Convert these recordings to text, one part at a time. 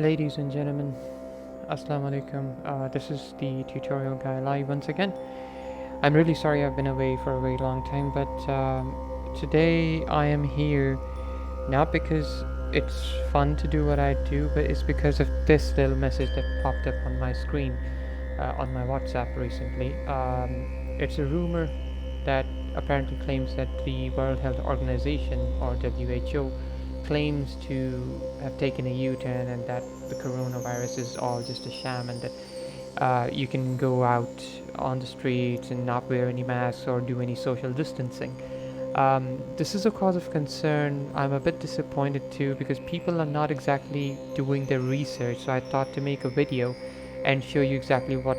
Ladies and gentlemen, Assalamu alaikum. This is the tutorial guy live once again. I'm really sorry I've been away for a very long time, but today I am here not because it's fun to do what I do, but it's because of this little message that popped up on my screen on my WhatsApp recently. It's a rumor that apparently claims that the World Health Organization, or WHO, claims to have taken a U-turn and that the coronavirus is all just a sham, and that you can go out on the streets and not wear any masks or do any social distancing. This is a cause of concern. I'm a bit disappointed too, because people are not exactly doing their research, so I thought to make a video and show you exactly what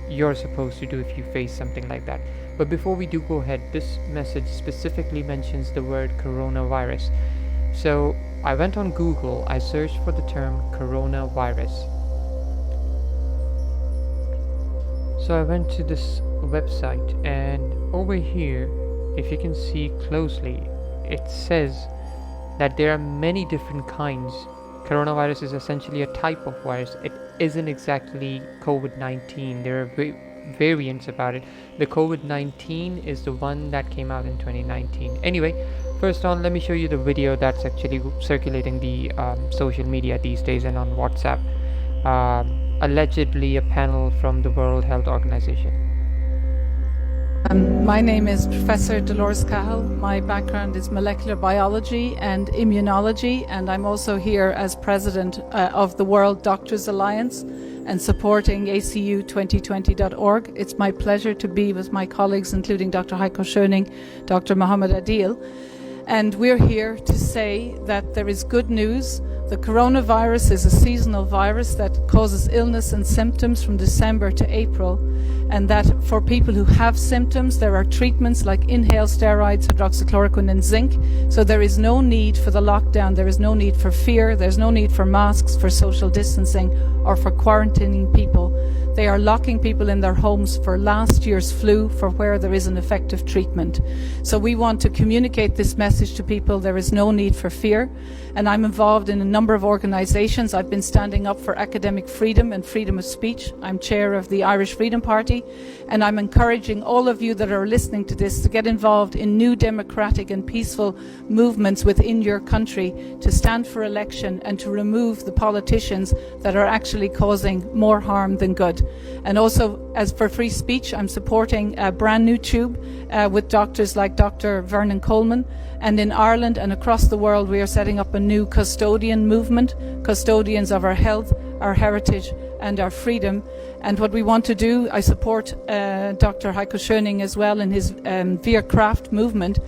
you're supposed to do if you face something like that. But before we do go ahead, this message specifically mentions the word coronavirus. So I went on Google, I searched for the term coronavirus. So I went to this website, and over here, if you can see closely, it says that there are many different kinds. Coronavirus is essentially a type of virus. It isn't exactly COVID-19. There are variants about it. The COVID-19 is the one that came out in 2019. Anyway, first on, let me show you the video that's actually circulating the social media these days and on WhatsApp. Allegedly a panel from the World Health Organization. My name is Professor Dolores Cahill. My background is molecular biology and immunology, and I'm also here as president of the World Doctors Alliance and supporting ACU2020.org. It's my pleasure to be with my colleagues, including Dr. Heiko Schöning, Dr. Mohammed Adil, and we're here to say that there is good news. The coronavirus is a seasonal virus that causes illness and symptoms from December to April, and that for people who have symptoms, there are treatments like inhaled steroids, hydroxychloroquine and zinc. So there is no need for the lockdown, there is no need for fear, there's no need for masks, for social distancing or for quarantining people. They are locking people in their homes for last year's flu, for where there is an effective treatment. So we want to communicate this message to people. There is no need for fear. And I'm involved in a number of organisations. I've been standing up for academic freedom and freedom of speech. I'm chair of the Irish Freedom Party, and I'm encouraging all of you that are listening to this to get involved in new democratic and peaceful movements within your country, to stand for election and to remove the politicians that are actually causing more harm than good. And also, as for free speech, I'm supporting a brand new tube with doctors like Dr. Vernon Coleman. And in Ireland and across the world, we are setting up a new custodian movement, custodians of our health, our heritage and our freedom. And what we want to do, I support Dr. Heiko Schöning as well in his Via Craft movement,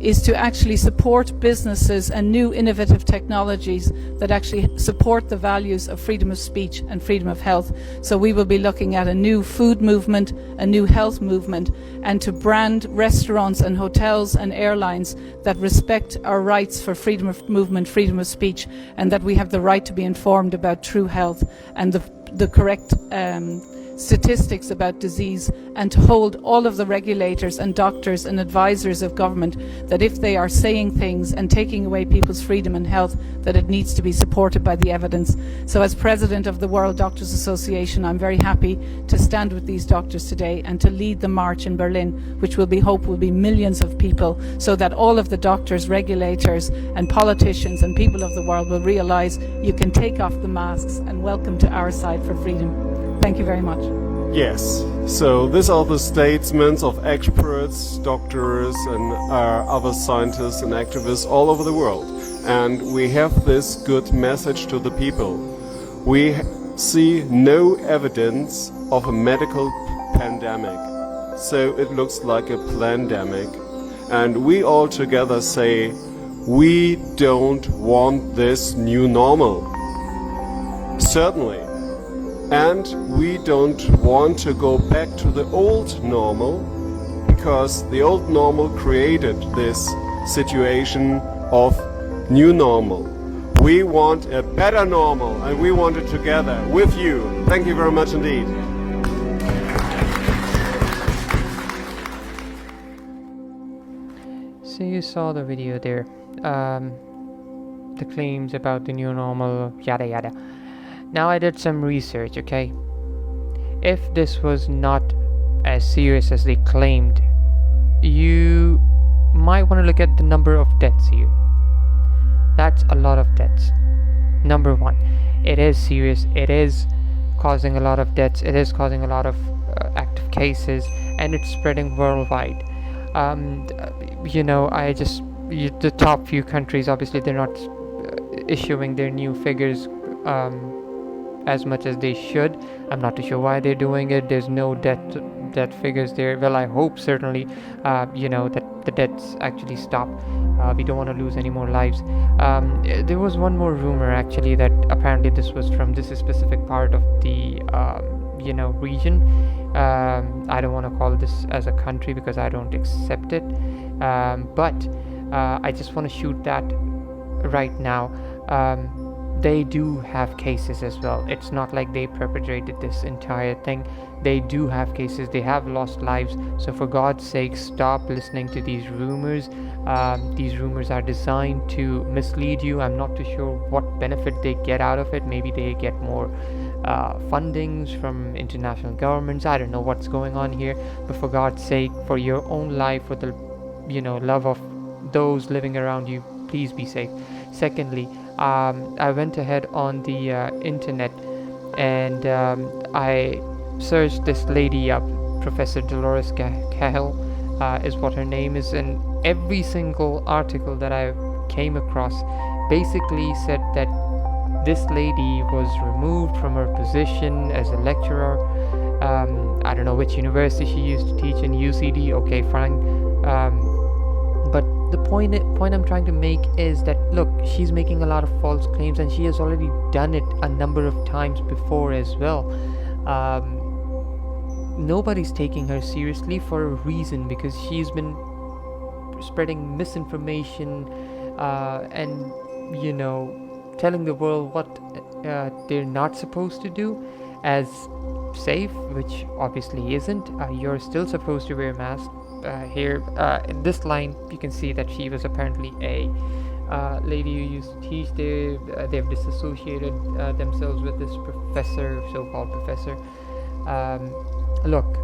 is to actually support businesses and new innovative technologies that actually support the values of freedom of speech and freedom of health. So we will be looking at a new food movement, a new health movement, and to brand restaurants and hotels and airlines that respect our rights for freedom of movement, freedom of speech, and that we have the right to be informed about true health and the correct statistics about disease, and to hold all of the regulators and doctors and advisors of government that if they are saying things and taking away people's freedom and health, that it needs to be supported by the evidence. So as president of the World Doctors Association, I'm very happy to stand with these doctors today and to lead the march in Berlin, which will be millions of people, so that all of the doctors, regulators and politicians and people of the world will realize you can take off the masks and welcome to our side for freedom. Thank you very much. Yes, so these are the statements of experts, doctors and other scientists and activists all over the world. And we have this good message to the people. We see no evidence of a medical pandemic, so it looks like a plandemic. And we all together say, we don't want this new normal. Certainly. And we don't want to go back to the old normal, because the old normal created this situation of new normal. We want a better normal, and we want it together with you. Thank you very much indeed. So you saw the video there. the claims about the new normal, yada yada. Now I did some research, okay? If this was not as serious as they claimed, you might want to look at the number of deaths here. That's a lot of deaths. Number one, it is serious, it is causing a lot of deaths, it is causing a lot of active cases, and it's spreading worldwide. The top few countries, obviously, they're not issuing their new figures as much as they should. I'm not too sure why they're doing it. There's no death figures there. Well, I hope certainly, that the deaths actually stop. We don't want to lose any more lives. There was one more rumor actually that apparently this was from this specific part of the region. I don't want to call this as a country because I don't accept it. But I just want to shoot that right now. They do have cases as well. It's not like they perpetrated this entire thing. They do have cases. They have lost lives. So for God's sake, stop listening to these rumors. These rumors are designed to mislead you. I'm not too sure what benefit they get out of it. Maybe they get more fundings from international governments. I don't know what's going on here. But for God's sake, for your own life, for the love of those living around you, please be safe. Secondly, I went ahead on the internet and I searched this lady up. Professor Dolores Cahill is what her name is, and every single article that I came across basically said that this lady was removed from her position as a lecturer. I don't know which university she used to teach in, UCD, okay, fine. But the point I'm trying to make is that, look, she's making a lot of false claims, and she has already done it a number of times before as well. Nobody's taking her seriously for a reason, because she's been spreading misinformation and telling the world what they're not supposed to do as safe, which obviously isn't. You're still supposed to wear a mask. Here in this line you can see that she was apparently a lady who used to teach there. They've disassociated themselves with this professor, so-called professor. Look,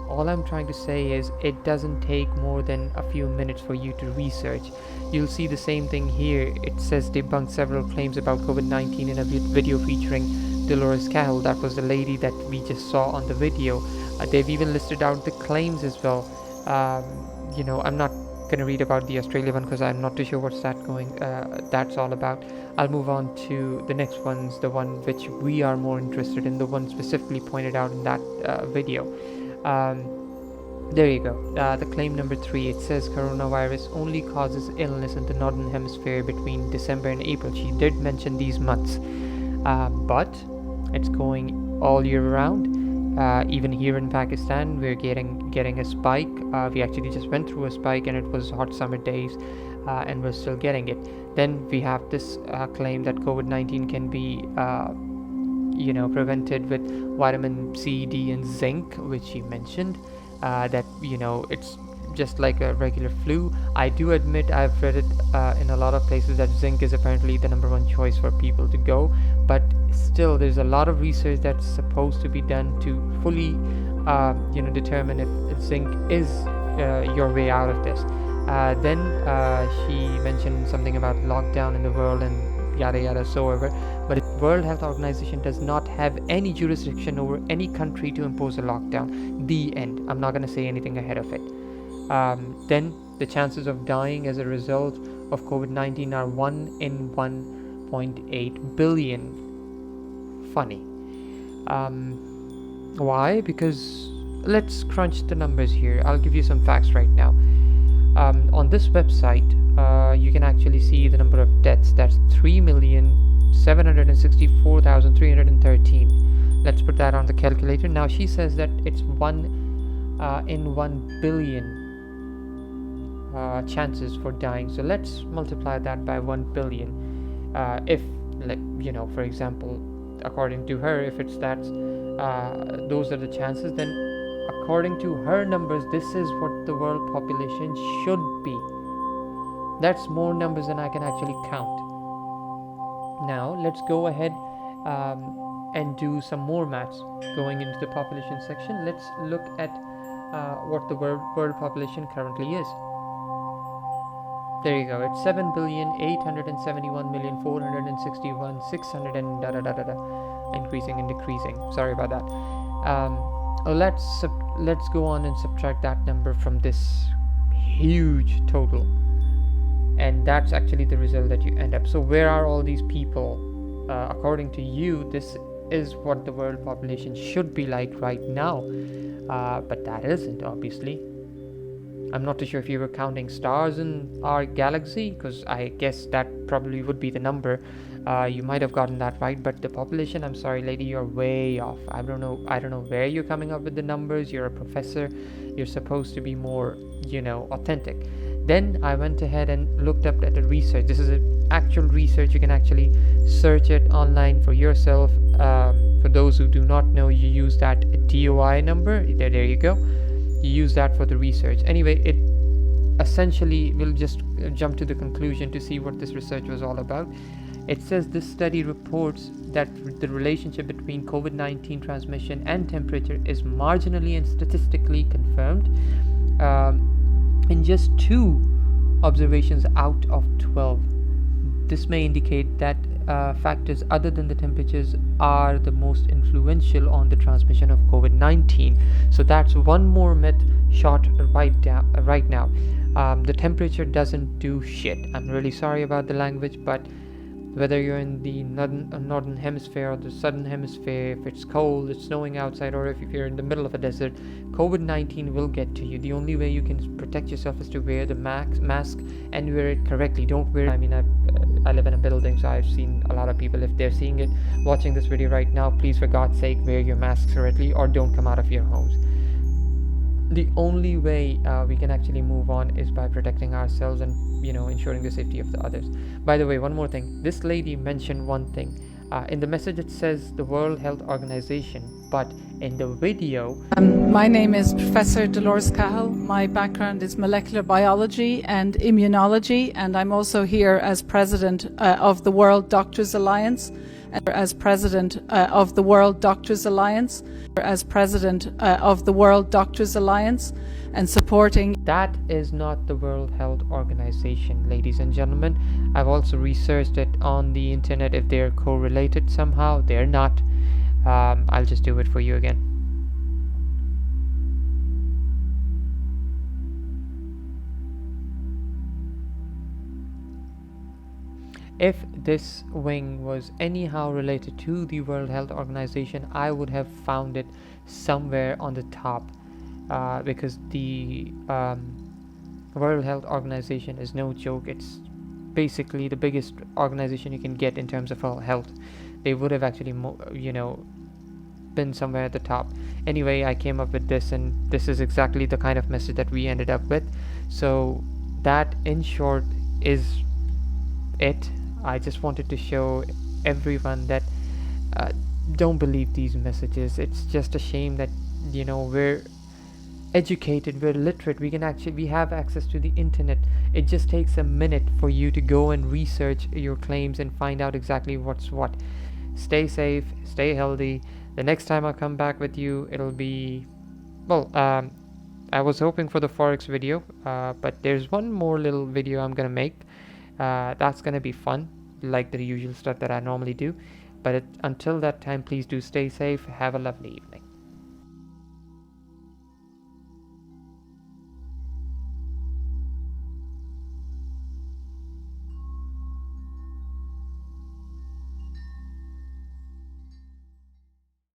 all I'm trying to say is it doesn't take more than a few minutes for you to research. You'll see the same thing here. It says debunked several claims about COVID-19 in a video featuring Dolores Cahill. That was the lady that we just saw on the video. They've even listed out the claims as well. I'm not going to read about the Australia one because I'm not too sure what's that's all about. I'll move on to the next ones, the one which we are more interested in, the one specifically pointed out in that video. There you go. The claim number 3, it says coronavirus only causes illness in the northern hemisphere between December and April. She did mention these months, but it's going all year round. Even here in Pakistan, we're getting a spike. We actually just went through a spike, and it was hot summer days, and we're still getting it. Then we have this claim that COVID-19 can be prevented with vitamin C, D, and zinc, which he mentioned. That it's just like a regular flu. I do admit I've read it in a lot of places that zinc is apparently the number one choice for people to go, but still there's a lot of research that's supposed to be done to fully determine if zinc is your way out of this. Then she mentioned something about lockdown in the world and yada yada soever, but the World Health Organization does not have any jurisdiction over any country to impose a lockdown. The end. I'm not going to say anything ahead of it. Then the chances of dying as a result of COVID-19 are 1 in 1.8 billion. Funny. Why? Because let's crunch the numbers here. I'll give you some facts right now. On this website, you can actually see the number of deaths. That's 3,764,313. Let's put that on the calculator. Now she says that it's 1 in 1 billion chances for dying. So let's multiply that by 1 billion. If, for example, according to her, if it's that those are the chances, then according to her numbers, this is what the world population should be. That's more numbers than I can actually count. Now let's go ahead and do some more maths. Going into the population section, let's look at what the world population currently is. There you go. It's 7,871,461,600 and da da da da da, increasing and decreasing. Sorry about that. Let's go on and subtract that number from this huge total, and that's actually the result that you end up. So where are all these people? According to you, this is what the world population should be like right now, but that isn't, obviously. I'm not too sure if you were counting stars in our galaxy, because I guess that probably would be the number. You might have gotten that right, but the population, I'm sorry lady, you're way off. I don't know where you're coming up with the numbers. You're a professor, you're supposed to be more authentic. Then I went ahead and looked up at the research. This is an actual research. You can actually search it online for yourself. For those who do not know, you use that DOI number. There you go. You use that for the research. Anyway, it essentially will just jump to the conclusion to see what this research was all about. It says this study reports that the relationship between COVID-19 transmission and temperature is marginally and statistically confirmed in just 2 observations out of 12. This may indicate that factors other than the temperatures are the most influential on the transmission of COVID-19. So that's one more myth shot right now. The temperature doesn't do shit. I'm really sorry about the language, but whether you're in the northern hemisphere or the southern hemisphere, if it's cold, it's snowing outside, or if you're in the middle of a desert, COVID-19 will get to you. The only way you can protect yourself is to wear the mask and wear it correctly. Don't wear it. I mean, I live in a building, so I've seen a lot of people, if they're seeing it, watching this video right now, please, for God's sake, wear your masks correctly or don't come out of your homes. The only way we can actually move on is by protecting ourselves and ensuring the safety of the others. By the way, one more thing. This lady mentioned one thing. In the message it says the World Health Organization, but in the video... My name is Professor Dolores Cahill. My background is molecular biology and immunology, and I'm also here as president of the World Doctors Alliance. As president of the World Doctors Alliance, and supporting. That is not the World Health Organization, ladies and gentlemen. I've also researched it on the internet. If they're correlated somehow, they're not. I'll just do it for you again. If this wing was anyhow related to the World Health Organization, I would have found it somewhere on the top, because the World Health Organization is no joke. It's basically the biggest organization you can get in terms of health. They would have actually been somewhere at the top. Anyway, I came up with this, and this is exactly the kind of message that we ended up with. So that, in short, is it. I just wanted to show everyone that don't believe these messages. It's just a shame that we're educated, we're literate, we have access to the internet. It just takes a minute for you to go and research your claims and find out exactly what's what. Stay safe, stay healthy. The next time I come back with you, it'll be I was hoping for the Forex video, but there's one more little video I'm gonna make. That's gonna be fun, like the usual stuff that I normally do. But until that time, please do stay safe. Have a lovely evening.